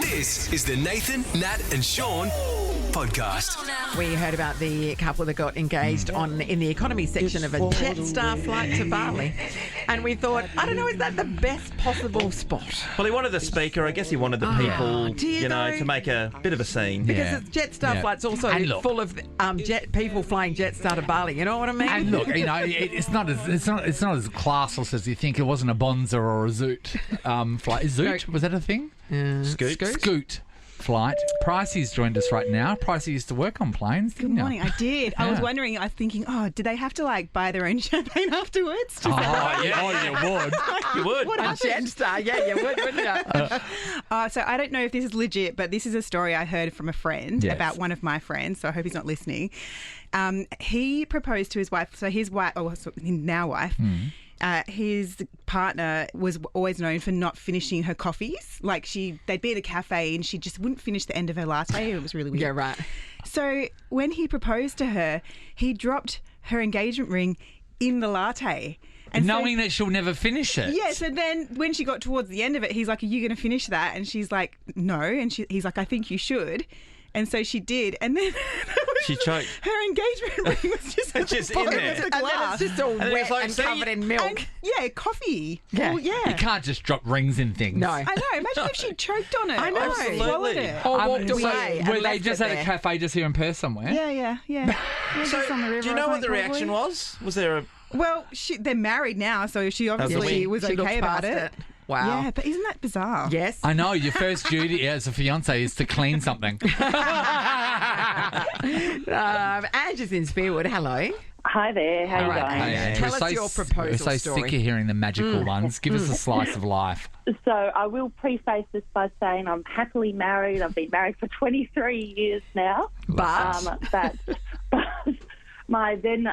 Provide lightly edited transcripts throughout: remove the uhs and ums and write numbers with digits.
This is the Nathan, Nat and Shaun podcast. We heard about the couple that got engaged in the economy section of a Jetstar flight to Bali. And we thought, I don't know, is that the best possible spot? Well, he wanted the speaker. I guess he wanted the people, to make a bit of a scene. Because it's Jetstar flights also full of people flying Jetstar to Bali. You know what I mean? And look, it's not as classless as you think. It wasn't a Bonza or a Zoot flight. Zoot, was that a thing? Scoot flight. Pricey's joined us right now. Pricey used to work on planes. Good morning. I did. I was wondering. I was thinking, did they have to buy their own champagne afterwards? You would. You would. What a Jetstar. Yeah, you would, wouldn't you? So I don't know if this is legit, but this is a story I heard from a friend about one of my friends. So I hope he's not listening. He proposed to his wife. So his wife, now wife. His partner was always known for not finishing her coffees. They'd be at a cafe and she just wouldn't finish the end of her latte. It was really weird. Yeah, right. So when he proposed to her, he dropped her engagement ring in the latte. And knowing that she'll never finish it. Yeah, so then when she got towards the end of it, he's like, are you going to finish that? And she's like, no. And he's like, I think you should. And so she did, and then she choked. Her engagement ring was just in there. The glass. It's just all wet and covered in milk. And, coffee. Yeah. Well, yeah. You can't just drop rings in things. No. I know. Imagine if she choked on it. I know. Absolutely. Swallowed it. Or walked away. Were they just at a cafe just here in Perth somewhere? Yeah. So, do you know what the reaction was? Was there a... Well, they're married now, so she obviously was okay about it. Wow. Yeah, but isn't that bizarre? Yes. I know. Your first duty as a fiancé is to clean something. Angie's in Spearwood. Hello. Hi there, how you going? Hey, Tell us your proposal We're so story. sick of hearing the magical ones. Give us a slice of life. So I will preface this by saying I'm happily married. I've been married for 23 years now. But my then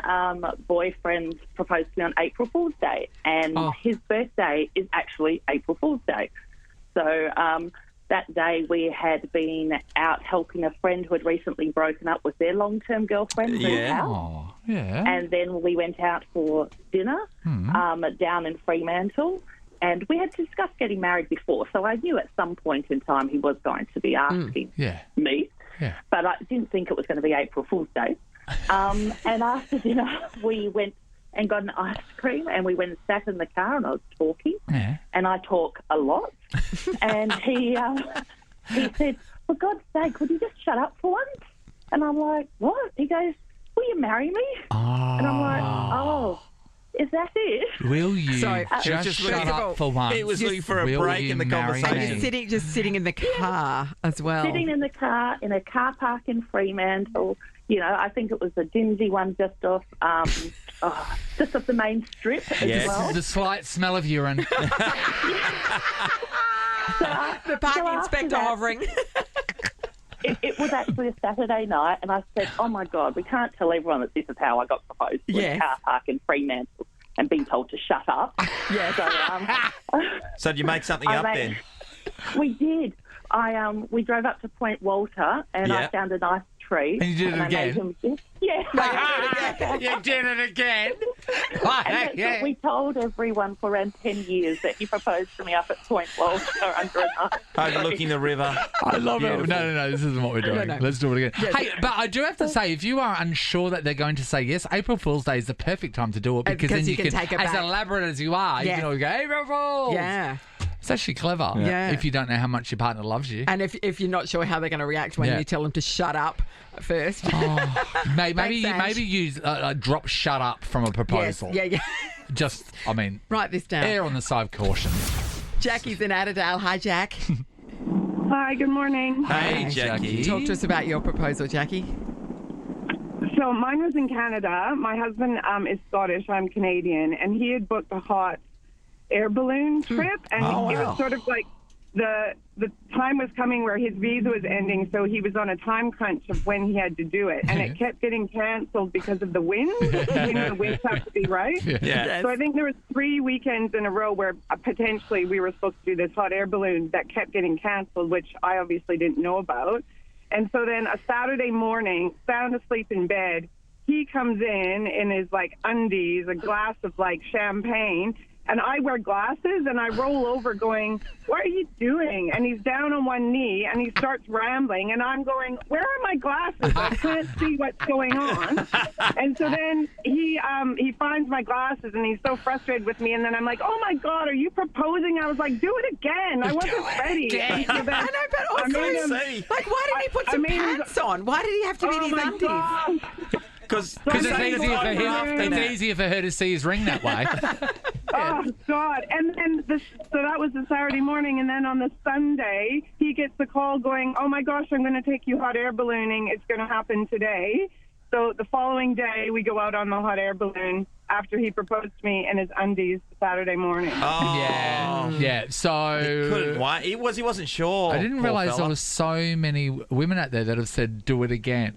boyfriend proposed to me on April Fool's Day, and his birthday is actually April Fool's Day. So that day we had been out helping a friend who had recently broken up with their long-term girlfriend. Oh, yeah. And then we went out for dinner down in Fremantle, and we had discussed getting married before, so I knew at some point in time he was going to be asking me, but I didn't think it was going to be April Fool's Day. And after dinner, we went and got an ice cream, and we went and sat in the car, and I was talking, and I talk a lot. And he said, for God's sake, would you just shut up for once? And I'm like, what? He goes, will you marry me? And I'm like, is that it? Will you just shut up for once? He was looking for a break in the marry conversation. me? Just sitting in the car as well. Sitting in the car, in a car park in Fremantle. You know, I think it was a dingy one just off the main strip as well. The slight smell of urine. The parking inspector hovering. It was actually a Saturday night, and I said, oh, my God, we can't tell everyone that this is how I got proposed to in a car park in Fremantle and being told to shut up. Yeah. So did you make something up then? We did. We drove up to Point Walter, and I found a nice tree. And you did it again? You did it again? And that's what we told everyone for around 10 years, that he proposed to me up at Point Walter under a night tree. Overlooking the river. I love it. No, this isn't what we're doing. No. Let's do it again. Hey, but I do have to say, if you are unsure that they're going to say yes, April Fool's Day is the perfect time to do it, because then you can take it as back. elaborate as you are, you can always go, April Fools! Yeah. It's actually clever if you don't know how much your partner loves you. And if you're not sure how they're going to react when you tell them to shut up first. Maybe use drop shut up from a proposal. Yes. Yeah. Just, write this down. Err on the side of caution. Jackie's in Adderale. Hi, Jack. Hi, good morning. Hey, Jackie. Talk to us about your proposal, Jackie. So mine was in Canada. My husband is Scottish. I'm Canadian. And he had booked a hot air balloon trip. And it was sort of like the time was coming where his visa was ending, so he was on a time crunch of when he had to do it. And it kept getting cancelled because of the wind. The winds have to be right. Yeah. So I think there was 3 weekends in a row where potentially we were supposed to do this hot air balloon that kept getting cancelled, which I obviously didn't know about. And so then a Saturday morning, sound asleep in bed, he comes in his undies, a glass of champagne, And I wear glasses, and I roll over going, what are you doing? And he's down on one knee, and he starts rambling, and I'm going, where are my glasses? I can't see what's going on. And so then he finds my glasses, and he's so frustrated with me, and then I'm like, oh, my God, are you proposing? I was like, do it again. I wasn't ready. And so then I know, but also, like, why didn't he put some pants on? Why did he have to be in his undies? God. Because it's easier for her to see his ring that way. Oh, God. And then so that was the Saturday morning. And then on the Sunday, he gets the call going, oh, my gosh, I'm going to take you hot air ballooning. It's going to happen today. So the following day, we go out on the hot air balloon after he proposed to me in his undies Saturday morning. Oh. Yeah. So he couldn't wait. He wasn't sure. I didn't realise there were so many women out there that have said, do it again.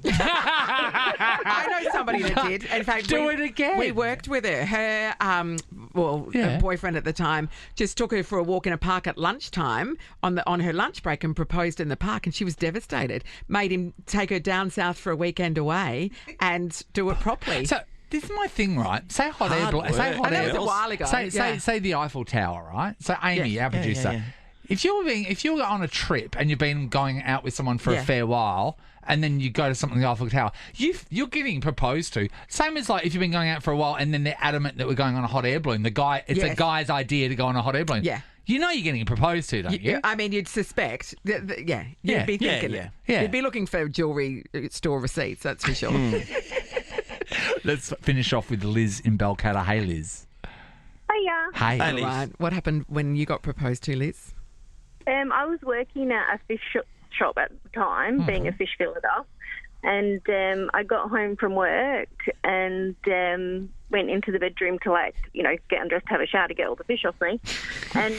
I know somebody that did. In fact, do it again. We worked with her. Her, her boyfriend at the time just took her for a walk in a park at lunchtime on her lunch break and proposed in the park, and she was devastated. Made him take her down south for a weekend away and do it properly. So this is my thing, right? Say hot air balloon. Say hot air. That was a while ago. Say the Eiffel Tower, right? So Amy, our producer. Yeah. If you're on a trip and you've been going out with someone for a fair while, and then you go to something like the Eiffel Tower, you're getting proposed to. Same as like if you've been going out for a while and then they're adamant that we're going on a hot air balloon. It's a guy's idea to go on a hot air balloon. Yeah. You know you're getting proposed to, don't you? I mean, you'd suspect. You'd be thinking it. Yeah. You'd be looking for jewellery store receipts, that's for sure. Let's finish off with Liz in Balcatta. Hey, Liz. Hiya. Hey, Liz. Right. What happened when you got proposed to, Liz? I was working at a fish shop at the time, being a fish filleter, and I got home from work and went into the bedroom to, get undressed, have a shower to get all the fish off me. And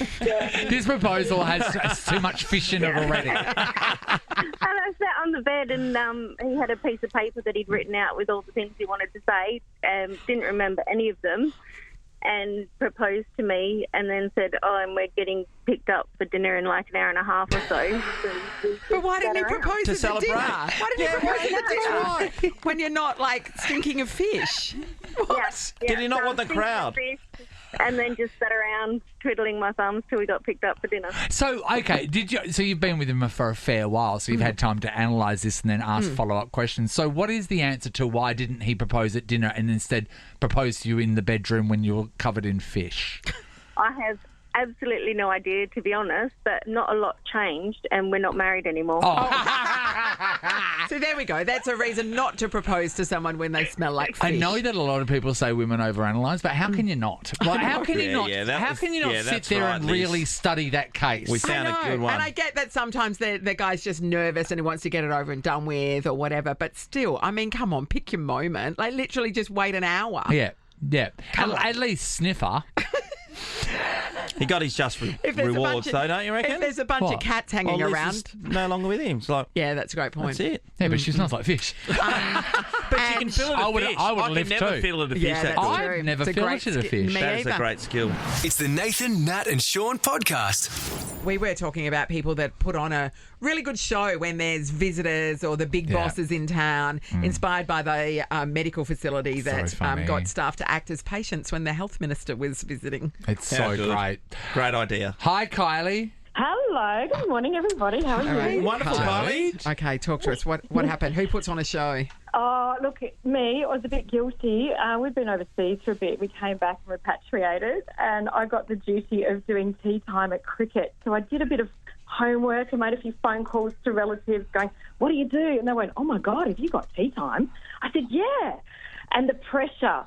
this proposal has too much fish in it already. And I sat on the bed, and he had a piece of paper that he'd written out with all the things he wanted to say. Didn't remember any of them. And proposed to me, and then said, and we're getting picked up for dinner in like an hour and a half or so. But why didn't he propose to at celebrate? The dinner? Why didn't he propose at the dinner? When you're not, stinking of fish? What? Yeah. Did he not want the crowd? And then just sat around twiddling my thumbs till we got picked up for dinner. So, okay, so you've been with him for a fair while, so you've had time to analyse this and then ask follow-up questions. So what is the answer to why didn't he propose at dinner and instead propose to you in the bedroom when you were covered in fish? I have absolutely no idea, to be honest, but not a lot changed, and we're not married anymore. So there we go. That's a reason not to propose to someone when they smell like fish. I know that a lot of people say women overanalyze, but how can you not? Like, how can you not? How can you not sit there and really study that case? We found a good one. And I get that sometimes the guy's just nervous and he wants to get it over and done with or whatever. But still, I mean, come on, pick your moment. Like literally, just wait an hour. Yeah. At least sniffer. He got his just rewards, though, don't you reckon? If there's a bunch of cats hanging around, no longer with him. It's like, yeah, that's a great point. That's it. Yeah, but she smells like fish. But you can fill it a fish. I would can never fill it a fish. Yeah, I've never filleted a fish. That is a great skill. It's the Nathan, Nat and Shaun podcast. We were talking about people that put on a really good show when there's visitors or the big bosses in town, inspired by the medical facility that got staff to act as patients when the health minister was visiting. It's so great. Great idea. Hi, Kylie. Hello. Good morning, everybody. How are you? Wonderful, Kylie. Okay, talk to us. What happened? Who puts on a show? Look, me, I was a bit guilty. We've been overseas for a bit. We came back and repatriated, and I got the duty of doing tea time at cricket. So I did a bit of homework and made a few phone calls to relatives going, what do you do? And they went, oh, my God, have you got tea time? I said, yeah. And the pressure.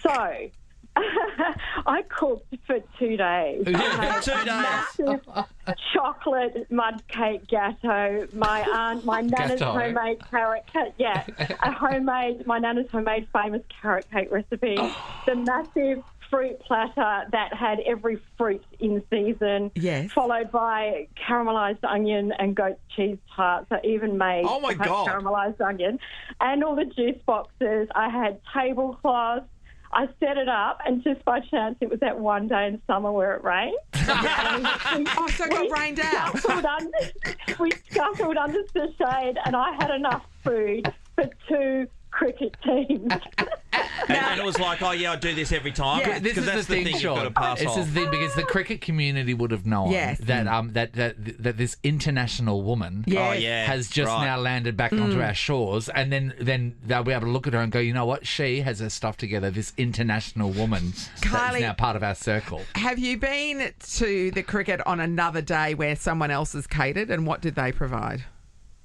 So I cooked for 2 days. 2 days. Massive chocolate mud cake gatto. My nana's homemade carrot cake. Yeah, my nana's homemade famous carrot cake recipe. The massive fruit platter that had every fruit in season. Yes. Followed by caramelised onion and goat cheese tarts. I even made caramelised onion. And all the juice boxes. I had tablecloths. I set it up, and just by chance, it was that one day in summer where it rained. So it got rained out. We scuttled under the shade, and I had enough food for 2 cricket teams. And it was like, oh, yeah, I do this every time. Yeah, this is that's the thing, you've Shaun. got to pass This on. is the thing, because the cricket community would have known that this international woman has just now landed back onto our shores, and then they'll be able to look at her and go, you know what? She has her stuff together, this international woman that is now part of our circle. Have you been to the cricket on another day where someone else has catered, and what did they provide?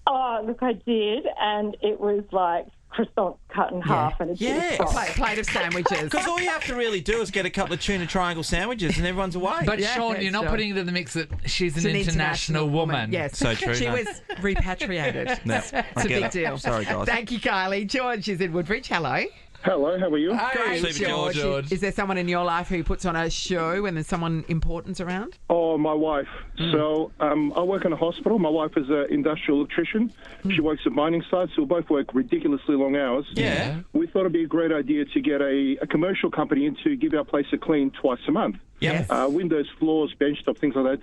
Oh, look, I did, and it was like croissants cut in half and a plate of sandwiches. Because all you have to really do is get a couple of tuna triangle sandwiches and everyone's away. But Shaun, you're not putting into the mix that she's an international woman. Yes, so true. She was repatriated. It's a big deal. Sorry, guys. Thank you, Kylie. George is in Woodbridge. Hello. Hello, how are you? Great, Super George. Is there someone in your life who puts on a show when there's someone important around? Oh, my wife. So I work in a hospital. My wife is an industrial electrician. She works at mining sites, so we both work ridiculously long hours. Yeah. We thought it'd be a great idea to get a commercial company in to give our place a clean twice a month. Yes. Windows, floors, bench top, things like that.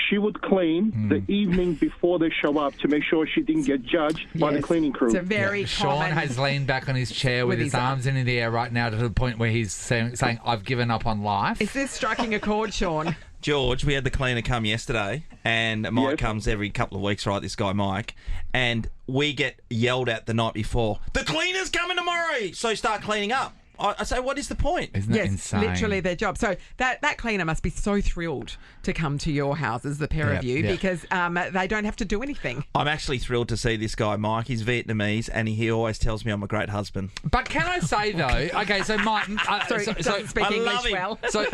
She would clean the evening before they show up to make sure she didn't get judged by the cleaning crew. It's a very Shaun common... has leaned back on his chair with his arms in the air right now to the point where he's saying, I've given up on life. Is this striking a chord, Shaun? George, we had the cleaner come yesterday, and Mike comes every couple of weeks, right, this guy Mike, and we get yelled at the night before, the cleaner's coming tomorrow, so start cleaning up. I say, what is the point? Isn't that insane? Literally their job. So that cleaner must be so thrilled to come to your houses, the pair of you, because they don't have to do anything. I'm actually thrilled to see this guy, Mike. He's Vietnamese, and he always tells me I'm a great husband. But can I say, though, okay, so Mike... Sorry, doesn't speak English well. So,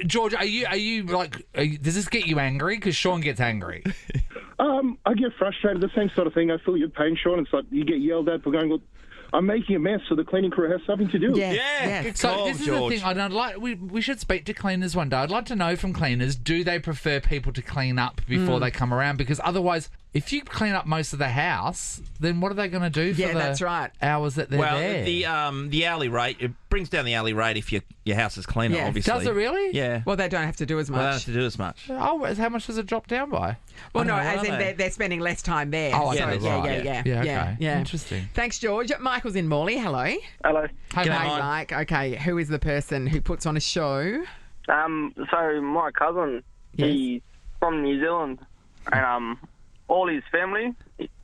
George, are you like... does this get you angry? Because Shaun gets angry. I get frustrated, the same sort of thing. I feel your pain, Shaun. It's like you get yelled at for going, well, I'm making a mess, so the cleaning crew has something to do. Yeah. Good call, so this is George. the thing. I'd like we should speak to cleaners one day. I'd like to know from cleaners, do they prefer people to clean up before they come around? Because otherwise, if you clean up most of the house, then what are they going to do for the hours that they're there? The hourly rate, it brings down the hourly rate if your house is cleaner, obviously. Does it really? Yeah. Well, they don't have to do as much. They don't have to do as much. Oh, how much does it drop down by? Well, no, as in they're spending less time there. Oh, so, right. Yeah. Interesting. Thanks, George. Michael's in Morley. Hello. Hello. Hey, Mike. Okay, who is the person who puts on a show? So my cousin, he's from New Zealand, and all his family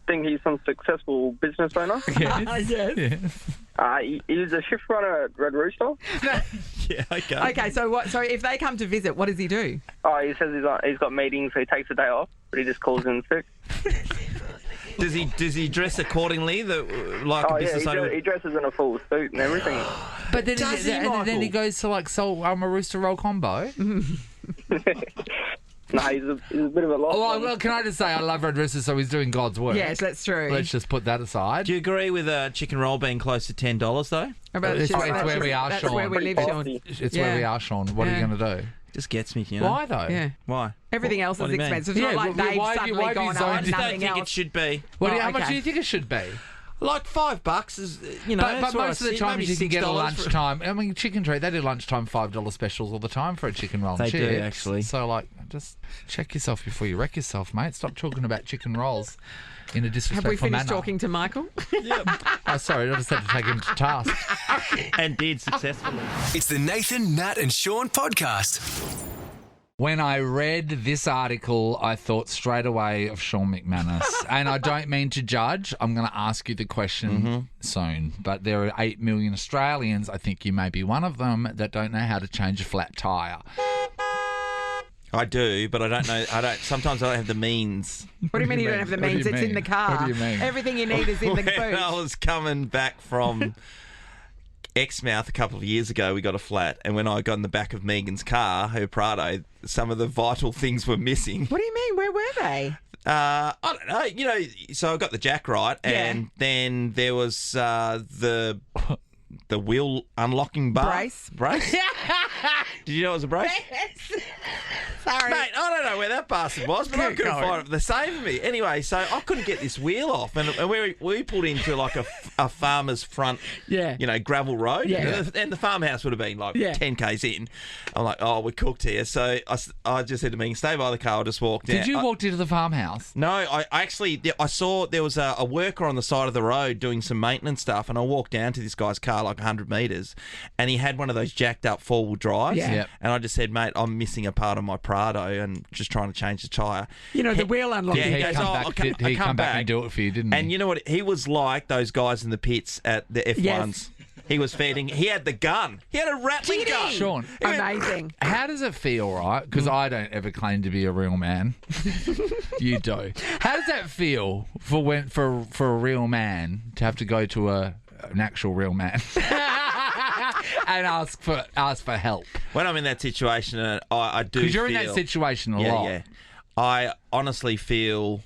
think he's some successful business owner. He's a shift runner at Red Rooster. Yeah, okay. Okay, so what? So if they come to visit, what does he do? Oh, he says he's got meetings, so he takes a day off, but he just calls in sick. Does he dress accordingly, like a business owner? He dresses in a full suit and everything. But then he goes to like a rooster roll combo. No, he's a bit of a lost one. Well, can I just say I love Red Rooster, so he's doing God's work. Yes, that's true. Let's just put that aside. Do you agree with a chicken roll being close to $10 though? It's where we are, Shaun. That's where we live, Shaun. It's where we are, Shaun. What are you going to do? Just gets me, you know. Why though? Yeah. Why? Everything else is expensive. It's not like they've suddenly gone on nothing nothing else. It should be. How much do you think it should be? Like $5 is, you know. But most of the time you can get a lunchtime. I mean, Chicken Treat, they do lunchtime $5 specials all the time for a chicken roll. They do, actually. So, just check yourself before you wreck yourself, mate. Stop talking about chicken rolls in a disrespectful manner. Have we finished talking to Michael? Yep. Oh, sorry, I just had to take him to task. And did successfully. It's the Nathan, Nat and Shaun podcast. When I read this article, I thought straight away of Shaun McManus. And I don't mean to judge. I'm going to ask you the question soon. But there are 8 million Australians, I think you may be one of them, that don't know how to change a flat tyre. I do, but I don't know. Sometimes I don't have the means. What do you mean you don't have the means? It's in the car. What do you mean? Everything you need is in the boot. When I was coming back from Exmouth a couple of years ago, we got a flat, and when I got in the back of Megan's car, her Prado, some of the vital things were missing. What do you mean? Where were they? I don't know. You know, so I got the jack right, and then there was the wheel unlocking bar. Brace. Did you know it was a brace? Sorry. Mate, I don't know where that bastard was, but I couldn't find it. They saved me. Anyway, so I couldn't get this wheel off, and we pulled into like a farmer's front, gravel road, and the farmhouse would have been like 10 k's in. I'm like, oh, we're cooked here. So I just said to Megan, stay by the car. I'll just walk down. Did you walk into the farmhouse? No, I saw there was a worker on the side of the road doing some maintenance stuff, and I walked down to this guy's car like 100 metres, and he had one of those jacked up four-wheel drives. Yeah. Yep. And I just said, mate, I'm missing a part of my Prado and just trying to change the tyre. The wheel unlocked. Yeah, he come back and do it for you, didn't he? And you know what? He was like those guys in the pits at the F1s. Yes. He was feeding. He had the gun. He had a rattling gun. Sean, amazing. How does it feel, right? Because I don't ever claim to be a real man. You do. How does that feel for a real man to have to go to an actual real man and ask for help? When I'm in that situation, I do. Because you're in that situation a lot. Yeah. I honestly feel.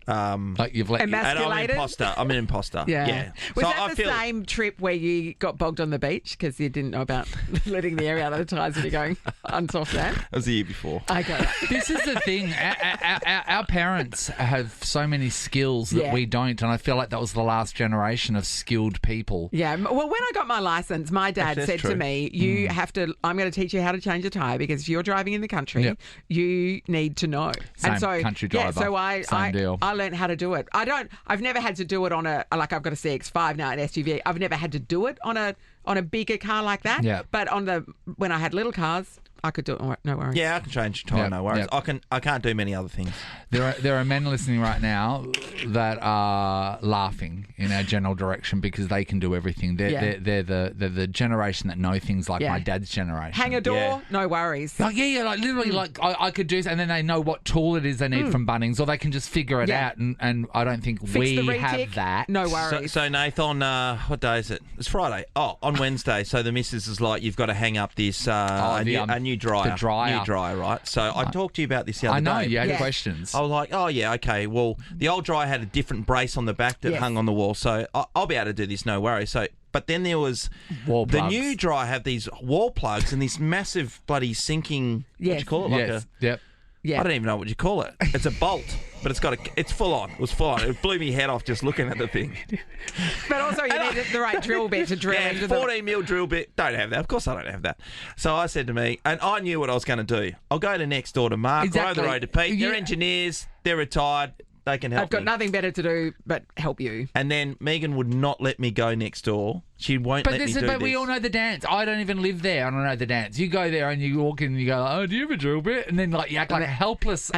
Like you've let emasculated? And I'm an imposter. Yeah. Was that the same trip where you got bogged on the beach because you didn't know about letting the air out of the tyres and you're going unsoft that? That was the year before. Okay. This is the thing. Our parents have so many skills that we don't, and I feel like that was the last generation of skilled people. Yeah. Well, when I got my licence, my dad said to me, "You have to. I'm going to teach you how to change a tyre because if you're driving in the country, you need to know." Same country driver. Yeah. So Same deal. I learned how to do it. I've never had to do it on I've got a CX-5 now, an SUV. I've never had to do it on a bigger car like that. Yeah. But when I had little cars, I could do it. No worries. Yeah, I can change time. No worries. I can't do many other things. There are men listening right now that are laughing in our general direction because they can do everything. They're the generation that know things like my dad's generation. Hang a door, no worries. Like like literally, like I could do, and then they know what tool it is they need from Bunnings, or they can just figure it out. And I don't think we have that. No worries. So Nathan, what day is it? It's Friday. Oh, on Wednesday. So the missus is like, you've got to hang up this a new dryer. The dryer. New dryer, right? So I talked to you about this the other day. I know, you had questions. I was like, oh, yeah, okay. Well, the old dryer had a different brace on the back that hung on the wall, so I'll be able to do this, no worries. So, but then there was wall the plugs. new dryer had these wall plugs and this massive bloody sinking. What do you call it? Yep. I don't even know what you call it. It's a bolt, but it's full on. It was full on. It blew me head off just looking at the thing. But also you need the right drill bit to drill into 14 mil drill bit. Don't have that. Of course I don't have that. So I said to me, and I knew what I was going to do. I'll go to next door to Mark, go the road to Pete. They're engineers. They're retired. They can help I've got nothing better to do but help you. And then Megan would not let me go next door. She won't let me do this. But we all know the dance. I don't even live there. I don't know the dance. You go there and you walk in and you go, oh, do you have a drill bit? And then you act like a helpless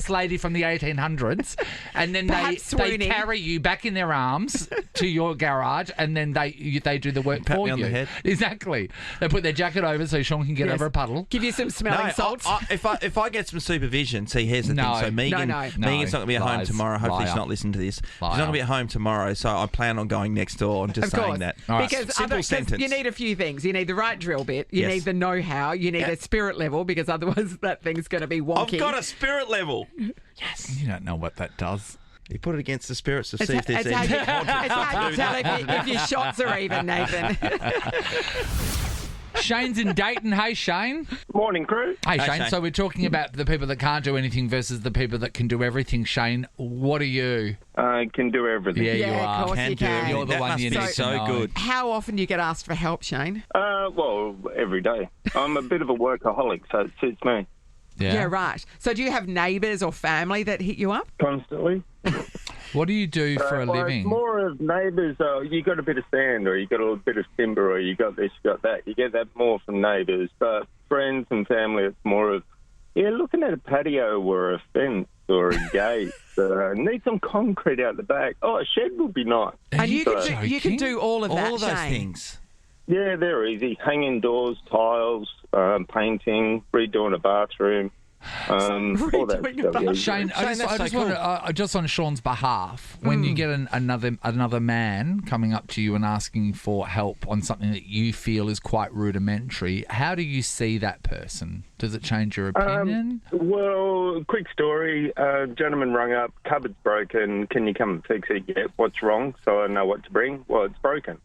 lady from the 1800s. And then they carry you back in their arms to your garage, and then they do the work Pat for me you. on the head. Exactly. They put their jacket over so Sean can get over a puddle. Give you some smelling salts. If I get some supervision, see, here's the thing. So Megan's not going to be at home tomorrow. Hopefully she's not listening to this. She's not going to be at home tomorrow, so I plan on going next door and just saying that. Because you need a few things. You need the right drill bit. You need the know-how. You need a spirit level, because otherwise that thing's going to be wonky. I've got a spirit level. Yes. You don't know what that does. You put it against the spirits to see if there's anything. It's hard to tell if your shots are even, Nathan. Shane's in Dayton. Hey, Shane. Morning, crew. Hey, Shane. So we're talking about the people that can't do anything versus the people that can do everything. Shane, what are you? I can do everything. Yeah, you are. Of course you can. You're the one you need to know. Good. How often do you get asked for help, Shane? Well, every day. I'm a bit of a workaholic, so it suits me. Yeah, right. So do you have neighbours or family that hit you up? Constantly. What do you do for a living? It's more of neighbours. You got a bit of sand, or you got a bit of timber, or you got this, you got that. You get that more from neighbours. But friends and family, it's more of, looking at a patio or a fence or a gate. Need some concrete out the back. Oh, a shed would be nice. And you can do all of that, all of those Shane. things. Yeah, they're easy. Hanging doors, tiles, painting, redoing a bathroom. All that stuff. Shane, just on Sean's behalf, when you get another man coming up to you and asking for help on something that you feel is quite rudimentary, how do you see that person? Does it change your opinion? Well, quick story. Gentleman rung up, cupboard's broken. Can you come and fix it? Yeah, what's wrong? So I know what to bring. Well, it's broken.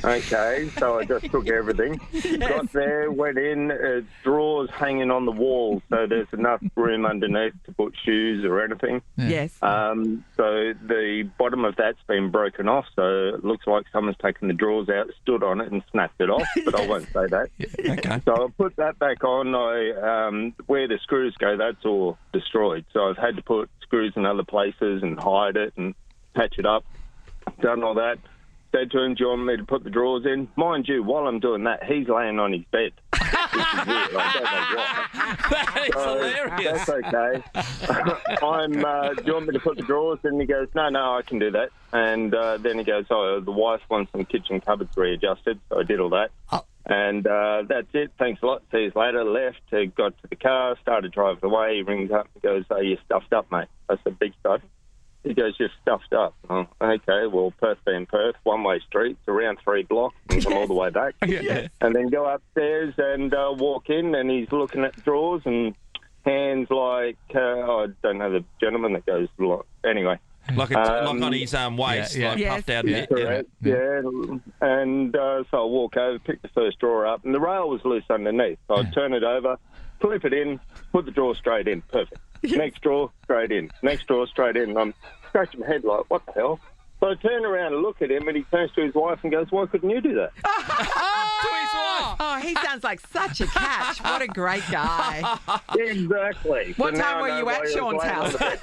Okay, so I just took everything. Got there, went in, drawers hanging on the wall, so there's enough room underneath to put shoes or anything. Yes. So the bottom of that's been broken off, so it looks like someone's taken the drawers out, stood on it and snapped it off, but I won't say that. Okay. So I put that back on. Where the screws go, that's all destroyed. So I've had to put screws in other places and hide it and patch it up. Done all that. Said to him, do you want me to put the drawers in? Mind you, while I'm doing that, he's laying on his bed. Which is weird. That is hilarious. That's okay. Do you want me to put the drawers in? And he goes, no, I can do that. And then he goes, the wife wants some kitchen cupboards readjusted. So I did all that. Oh. And that's it. Thanks a lot. See you later. Left, got to the car, started driving away. He rings up and goes, you stuffed up, mate. I said, big stuff. He goes, you're stuffed up. Oh, okay, well, Perth being Perth, one-way streets, around 3 blocks, and come all the way back. Yes. And then go upstairs and walk in, and he's looking at drawers and hands like, I don't know the gentleman that goes, anyway. Like on his waist, puffed out a bit. Correct, yeah. And so I walk over, pick the first drawer up, and the rail was loose underneath. So I turn it over, flip it in, put the drawer straight in. Perfect. Next drawer, straight in. Next drawer, straight in. And I'm scratching my head like, what the hell? So I turn around and look at him, and he turns to his wife and goes, why couldn't you do that? To his wife. Oh, he sounds like such a catch. What a great guy. Exactly. What So time now were I know you why at he was Sean's laying on the house? bed.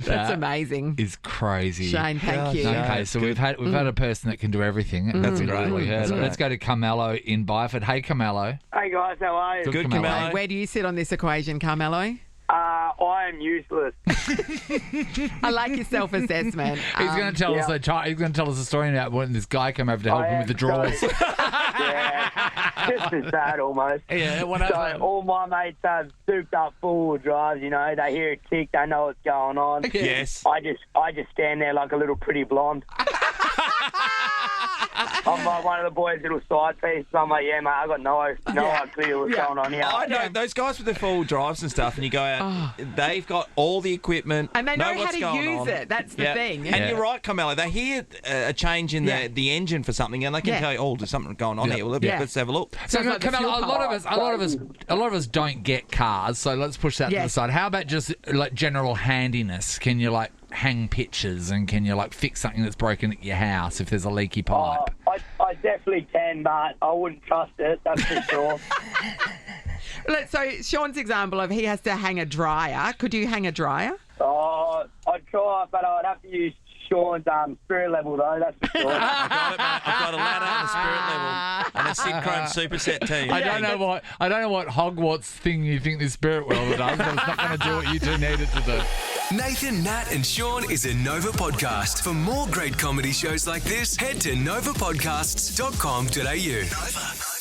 That's amazing. Is crazy. Shane, thank you. Okay, so we've had a person that can do everything. That's great. Let's go to Carmelo in Byford. Hey, Carmelo. Hey guys, how are you? Good, Carmelo. Where do you sit on this equation, Carmelo? I am useless. I like your self-assessment. He's going to tell us. He's going to tell us a story about when this guy came over to help him with the drawers. Just as bad almost. Yeah, what So happened? all my mates have souped up four-wheel drives. You know, they hear it tick, they know what's going on. Yes. I just stand there like a little pretty blonde. I'm like one of the boys' little side pieces. I'm like, yeah, mate, I got no idea what's going on here. I know those guys with the full drives and stuff, and you go out, they've got all the equipment, And they know how what's to going use on. it. That's the thing. And you're right, Carmelo. They hear a change in the engine for something, and they can tell you, there's something going on here. Well, let's have a look. So, like the Carmelo, fuel a lot of us don't get cars, so let's push that to the side. How about just like general handiness? Can you like hang pictures, and can you like fix something that's broken at your house if there's a leaky pipe? I definitely can, but I wouldn't trust it, that's for sure. So Sean's example of he has to hang a dryer. Could you hang a dryer? I'd try, but I'd have to use Sean's spirit level, though, that's for sure. I got it, mate. I've got a ladder and a spirit level and a Synchrome superset team. I don't know what Hogwarts thing you think this spirit welder does, but it's not going to do what you two need it to do. Nathan, Nat and Shaun is a Nova podcast. For more great comedy shows like this, head to novapodcasts.com.au. Nova.